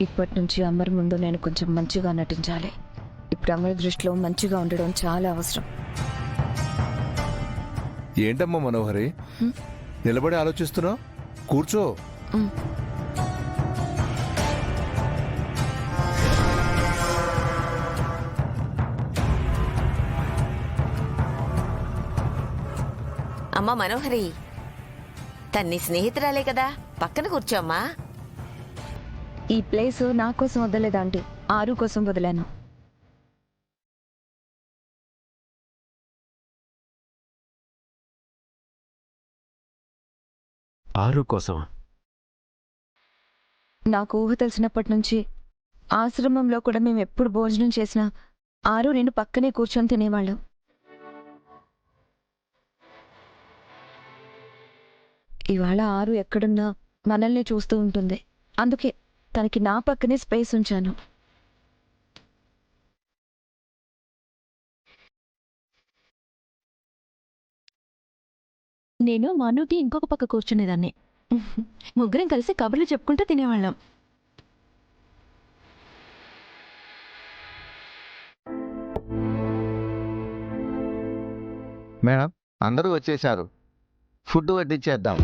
ఇప్పటి నుంచి అమర్ ముందు నేను కొంచెం మంచిగా నటించాలి. ఇప్పుడు అమర్ దృష్టిలో మంచిగా ఉండడం చాలా అవసరం. ఏంటమ్మా మనోహరి, నిలబడి ఆలోచిస్తున్నావు? కూర్చో. అమ్మా మనోహరి, తన్ని స్నేహితురాలే కదా, పక్కన కూర్చోమ్మా. ఈ ప్లేస్ నా కోసం వదలలేదు ఆంటీ, ఆరు కోసం వదిలాను. ఆరు కోసం? నాకు ఊహ తెలిసినప్పటి నుంచి ఆశ్రమంలో కూడా మేము ఎప్పుడు భోజనం చేసినా ఆరు నేను పక్కనే కూర్చొని తినేవాళ్ళం. ఇవాళ ఆరు ఎక్కడున్నా మనల్ని చూస్తూ ఉంటుంది. అందుకే తనకి నా పక్కనే స్పేస్ ఉంచాను. నేను మనుకి ఇంకొక పక్క కూర్చునేదాన్ని. ముగ్గురం కలిసి కబుర్లు చెప్పుకుంటూ తినేవాళ్ళం. మేడం, అందరూ వచ్చేశారు. ఫుడ్ వడ్డించేద్దాం.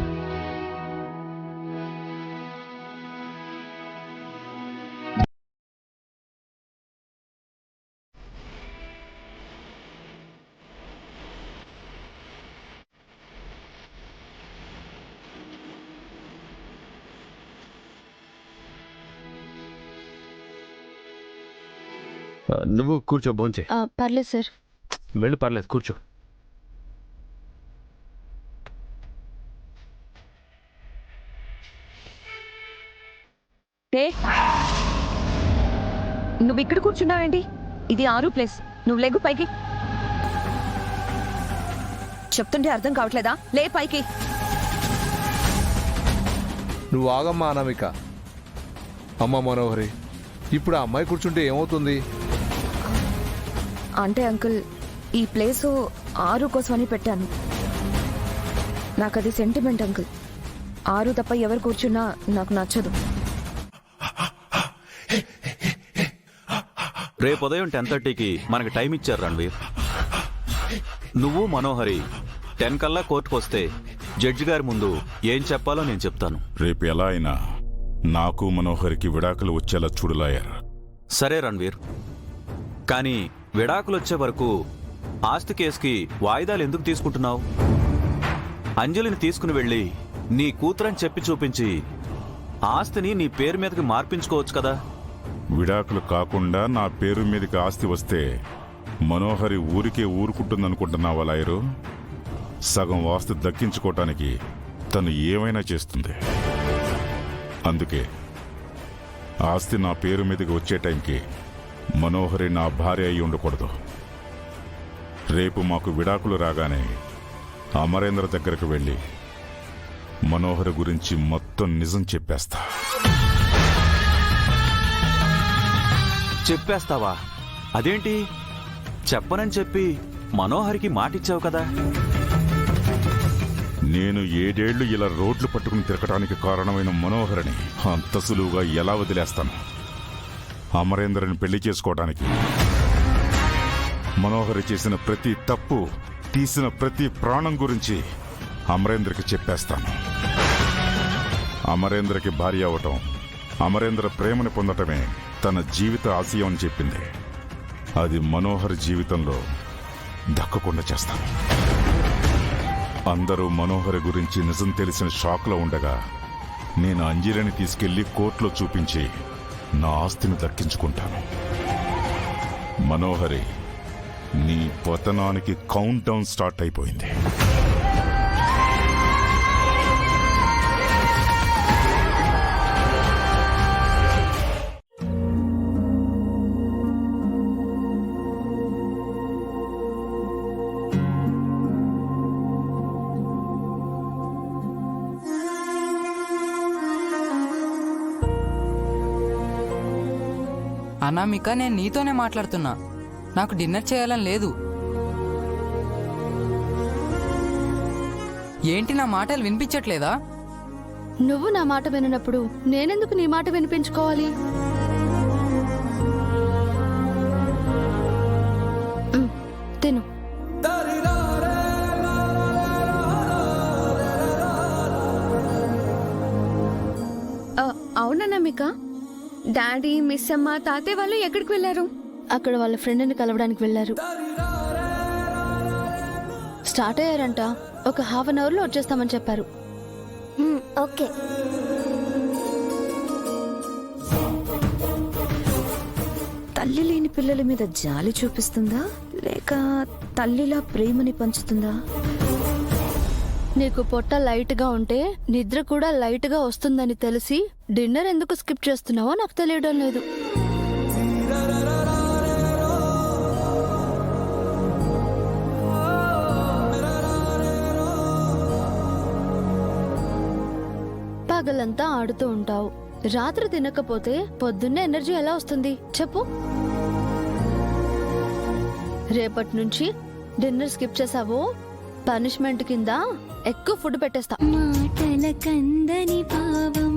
నువ్వు కూర్చో, భోంచే. పర్లేదు సార్. వెళ్ళు, పర్లేదు, కూర్చో. నువ్వు ఇక్కడ కూర్చున్నావేంటి? ఇది ఆరు ప్లేస్. నువ్వు లేగు పైకి. చెప్తుంటే అర్థం కావట్లేదా? లే పైకి. నువ్వు ఆగమ్మా అనామిక. అమ్మ మనోహరి, ఇప్పుడు ఆ అమ్మాయి కూర్చుంటే ఏమవుతుంది? అంటే అంకుల్, ఈ ప్లేసు ఆరు కోసమని పెట్టాను. నాకు అది సెంటిమెంట్ అంకుల్. ఆరు తప్ప ఎవరు కూర్చున్నా నాకు నచ్చదు. రేపు ఉదయం 10:30కి మనకి టైం ఇచ్చారు రణ్వీర్. నువ్వు మనోహరి 10 కల్లా కోర్టుకు వస్తే జడ్జి గారి ముందు ఏం చెప్పాలో నేను చెప్తాను. రేపు ఎలా అయినా నాకు మనోహరికి విడాకులు వచ్చేలా చూడు లాయర్. సరే రణ్వీర్, కానీ విడాకులు వచ్చే వరకు ఆస్తి కేసుకి వాయిదాలు ఎందుకు తీసుకుంటున్నావు? అంజలిని తీసుకుని వెళ్ళి నీ కూతురని చెప్పి చూపించి ఆస్తిని నీ పేరు మీదకి మార్పించుకోవచ్చు కదా. విడాకులు కాకుండా నా పేరు మీదకి ఆస్తి వస్తే మనోహరి ఊరికే ఊరుకుంటుందనుకుంటున్నావా లాయరు? సగం ఆస్తి దక్కించుకోవటానికి తను ఏమైనా చేస్తుంది. అందుకే ఆస్తి నా పేరు మీదకి వచ్చే టైంకి మనోహరి నా భార్య అయి ఉండకూడదు. రేపు మాకు విడాకులు రాగానే అమరేంద్ర దగ్గరకు వెళ్ళి మనోహరి గురించి మొత్తం నిజం చెప్పేస్తా. చెప్పేస్తావా? అదేంటి, చెప్పనని చెప్పి మనోహరికి మాటిచ్చావు కదా. నేను 7 ఏళ్లు ఇలా రోడ్లు పట్టుకుని తిరగటానికి కారణమైన మనోహరిని అంత సులువుగా ఎలా వదిలేస్తాను? అమరేంద్రని పెళ్లి చేసుకోవడానికి మనోహరి చేసిన ప్రతి తప్పు, తీసిన ప్రతి ప్రాణం గురించి అమరేంద్రకి చెప్పేస్తాను. అమరేంద్రకి భార్య అవటం, అమరేంద్ర ప్రేమని పొందటమే తన జీవిత ఆశయం అని చెప్పింది. అది మనోహర్ జీవితంలో దక్కకుండా చేస్తాను. అందరూ మనోహరి గురించి నిజం తెలిసిన షాక్లో ఉండగా నేను అంజలిని తీసుకెళ్లి కోర్టులో చూపించి నా ఆస్తిని దక్కించుకుంటాను. మనోహరి, నీ పతనానికి కౌంట్ డౌన్ స్టార్ట్ అయిపోయింది. అనామిక, నేను నీతోనే మాట్లాడుతున్నా. నాకు డిన్నర్ చేయాలని లేదు. ఏంటి, నా మాటలు వినిపించట్లేదా? నువ్వు నా మాట వినప్పుడు నేనెందుకు నీ మాట వినిపించుకోవాలి? అనామిక డాడీ మిస్ అమ్మ తాతయ్య వాళ్ళు ఎక్కడికి వెళ్ళారు? అక్కడ వాళ్ళ ఫ్రెండ్ని కలవడానికి వెళ్ళారు. స్టార్ట్ అయ్యారంట. ఒక హాఫ్ అన్ అవర్లో వచ్చేస్తామని చెప్పారు. ఓకే. తల్లి లేని పిల్లల మీద జాలి చూపిస్తుందా లేక తల్లిలా ప్రేమని పంచుతుందా? నీకు పొట్ట లైట్ గా ఉంటే నిద్ర కూడా లైట్ గా వస్తుందని తెలిసి డిన్నర్ ఎందుకు స్కిప్ చేస్తున్నావో నాకు తెలియడం లేదు. పగలంతా ఆడుతూ ఉంటావు, రాత్రి తినకపోతే పొద్దున్నే ఎనర్జీ ఎలా వస్తుంది చెప్పు? రేపటి నుంచి డిన్నర్ స్కిప్ చేసావో పనిష్మెంట్ కింద ఎక్కువ ఫుడ్ పెట్టేస్తా. మాటల కందని భావం